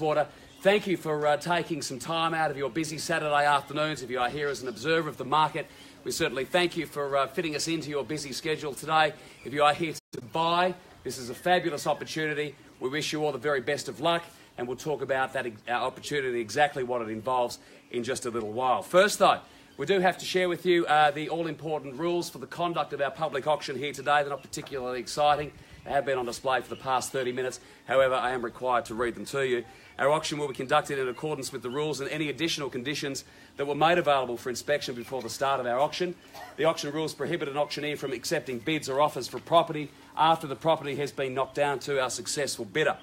Bayswater. Thank you for taking some time out of your busy Saturday afternoons. If you are here as an observer of the market, we certainly thank you for fitting us into your busy schedule today. If you are here to buy, this is a fabulous opportunity. We wish you all the very best of luck, and we'll talk about that opportunity, exactly what it involves, in just a little while. First, though, we do have to share with you the all-important rules for the conduct of our public auction here today. They're not particularly exciting. They have been on display for the past 30 minutes. However, I am required to read them to you. Our auction will be conducted in accordance with the rules and any additional conditions that were made available for inspection before the start of our auction. The auction rules prohibit an auctioneer from accepting bids or offers for property after the property has been knocked down to our successful bidder.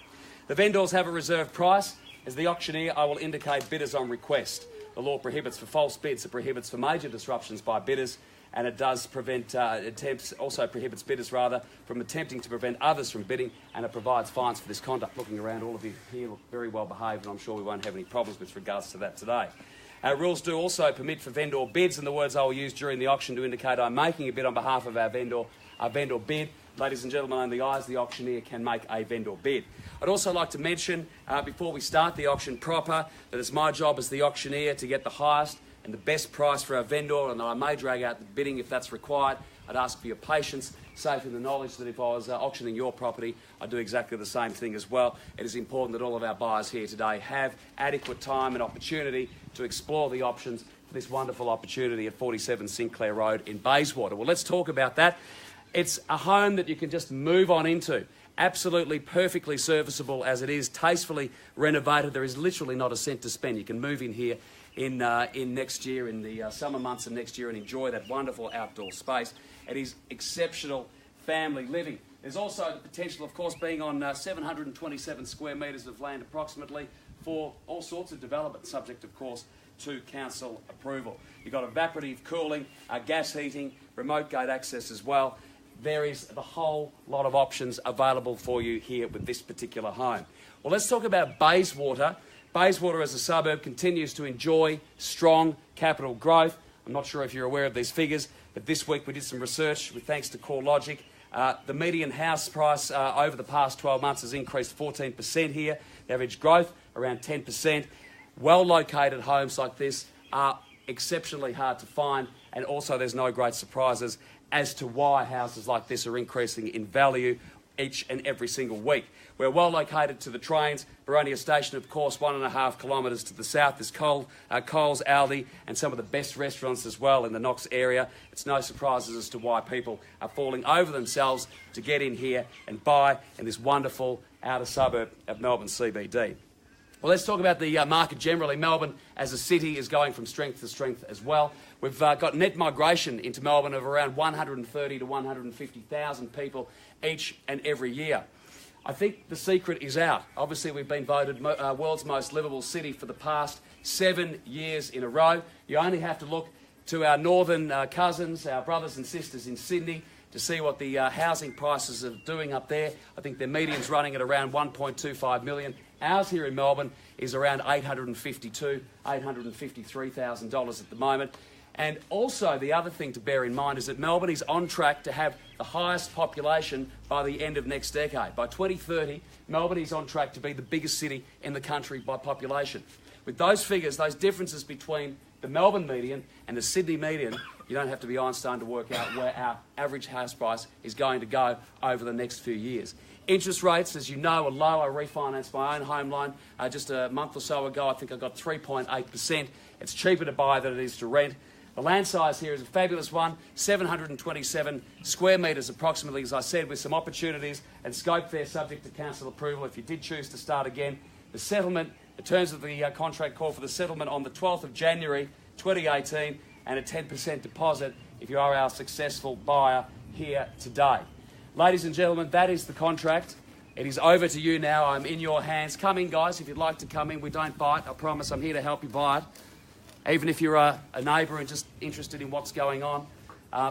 The vendors have a reserve price. As the auctioneer, I will indicate bidders on request. The law prohibits for false bids. It prohibits for major disruptions by bidders, and it does prevent prohibits bidders from attempting to prevent others from bidding, and it provides fines for this conduct. Looking around, all of you here look very well behaved, and I'm sure we won't have any problems with regards to that today. Our rules do also permit for vendor bids, and the words I will use during the auction to indicate I'm making a bid on behalf of our vendor bid. Ladies and gentlemen, only I, as the auctioneer, can make a vendor bid. I'd also like to mention, before we start the auction proper, that it's my job as the auctioneer to get the highest and the best price for our vendor, and that I may drag out the bidding if that's required. I'd ask for your patience, safe in the knowledge that if I was auctioning your property, I'd do exactly the same thing as well. It is important that all of our buyers here today have adequate time and opportunity to explore the options for this wonderful opportunity at 47 Sinclair Road in Bayswater. Well, let's talk about that. It's a home that you can just move on into. Absolutely perfectly serviceable as it is, tastefully renovated. There is literally not a cent to spend. You can move in here in next year, in the summer months of next year, and enjoy that wonderful outdoor space. It is exceptional family living. There's also the potential, of course, being on 727 square metres of land approximately for all sorts of development, subject, of course, to council approval. You've got evaporative cooling, gas heating, remote gate access as well. There is the whole lot of options available for you here with this particular home. Well, let's talk about Bayswater. Bayswater as a suburb continues to enjoy strong capital growth. I'm not sure if you're aware of these figures, but this week we did some research with thanks to CoreLogic. The median house price over the past 12 months has increased 14% here. The average growth around 10%. Well-located homes like this are exceptionally hard to find, and also there's no great surprises as to why houses like this are increasing in value each and every single week. We're well located to the trains. Baronia Station, of course, 1.5 kilometres to the south is Coles, Aldi, and some of the best restaurants as well in the Knox area. It's no surprises as to why people are falling over themselves to get in here and buy in this wonderful outer suburb of Melbourne CBD. Well, let's talk about the market generally. Melbourne as a city is going from strength to strength as well. We've got net migration into Melbourne of around 130 to 150,000 people each and every year. I think the secret is out. Obviously, we've been voted world's most livable city for the past 7 years in a row. You only have to look to our northern cousins, our brothers and sisters in Sydney, to see what the housing prices are doing up there. I think their median's running at around 1.25 million. Ours here in Melbourne is around $853,000 at the moment. And also the other thing to bear in mind is that Melbourne is on track to have the highest population by the end of next decade. By 2030, Melbourne is on track to be the biggest city in the country by population. With those figures, those differences between the Melbourne median and the Sydney median, you don't have to be Einstein to work out where our average house price is going to go over the next few years. Interest rates, as you know, are low. I refinanced my own home loan just a month or so ago. I think I got 3.8%. It's cheaper to buy than it is to rent. The land size here is a fabulous one, 727 square metres approximately, as I said, with some opportunities and scope there subject to council approval if you did choose to start again. The settlement, the terms of the contract call for the settlement on the 12th of January 2018, and a 10% deposit if you are our successful buyer here today. Ladies and gentlemen, that is the contract. It is over to you now. I'm in your hands. Come in, guys, if you'd like to come in. We don't bite. I promise I'm here to help you buy it. Even if you're a neighbour and just interested in what's going on,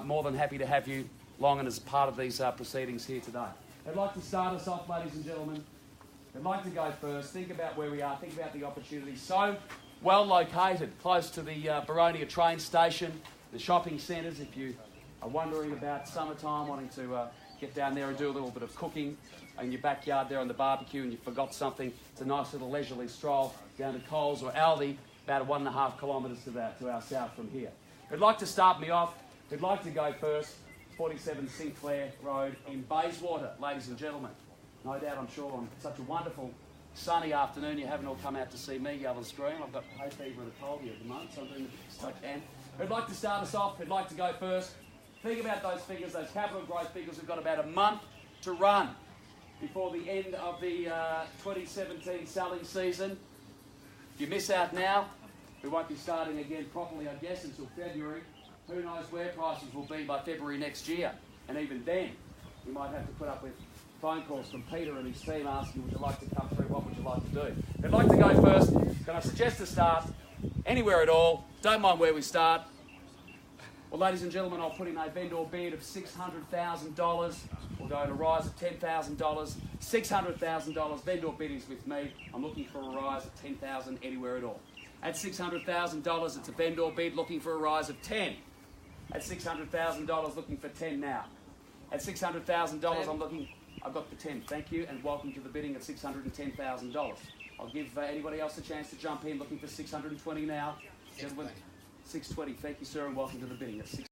more than happy to have you along and as part of these proceedings here today. I'd like to start us off, ladies and gentlemen. I'd like to go first. Think about where we are. Think about the opportunity. So well located, close to the Baronia train station, the shopping centres. If you are wondering about summertime, wanting to get down there and do a little bit of cooking in your backyard there on the barbecue and you forgot something, it's a nice little leisurely stroll down to Coles or Aldi, about 1.5 kilometres to our south from here. Who'd like to start me off, who'd like to go first, 47 Sinclair Road in Bayswater, ladies and gentlemen. No doubt, I'm sure, on such a wonderful sunny afternoon, you haven't all come out to see me yell and scream. I've got hay fever and a cold here at the moment, so I'm doing the best I can. Who'd like to start us off, who'd like to go first? Think about those figures, those capital growth figures. We've got about a month to run before the end of the 2017 selling season. If you miss out now, we won't be starting again properly, I guess, until February. Who knows where prices will be by February next year. And even then, we might have to put up with phone calls from Peter and his team asking, would you like to come through, what would you like to do? If you'd like to go first, can I suggest to start anywhere at all? Don't mind where we start. Well, ladies and gentlemen, I'll put in a vendor bid of $600,000. We'll go to a rise of $10,000. $600,000 vendor bid is with me. I'm looking for a rise of $10,000 anywhere at all. At $600,000, it's a vendor bid looking for a rise of 10. At $600,000, looking for 10 now. At $600,000, I've got the 10. Thank you, and welcome to the bidding at $610,000. I'll give anybody else a chance to jump in, looking for 620 now. Gentlemen, 620. Thank you, sir, and welcome to the bidding at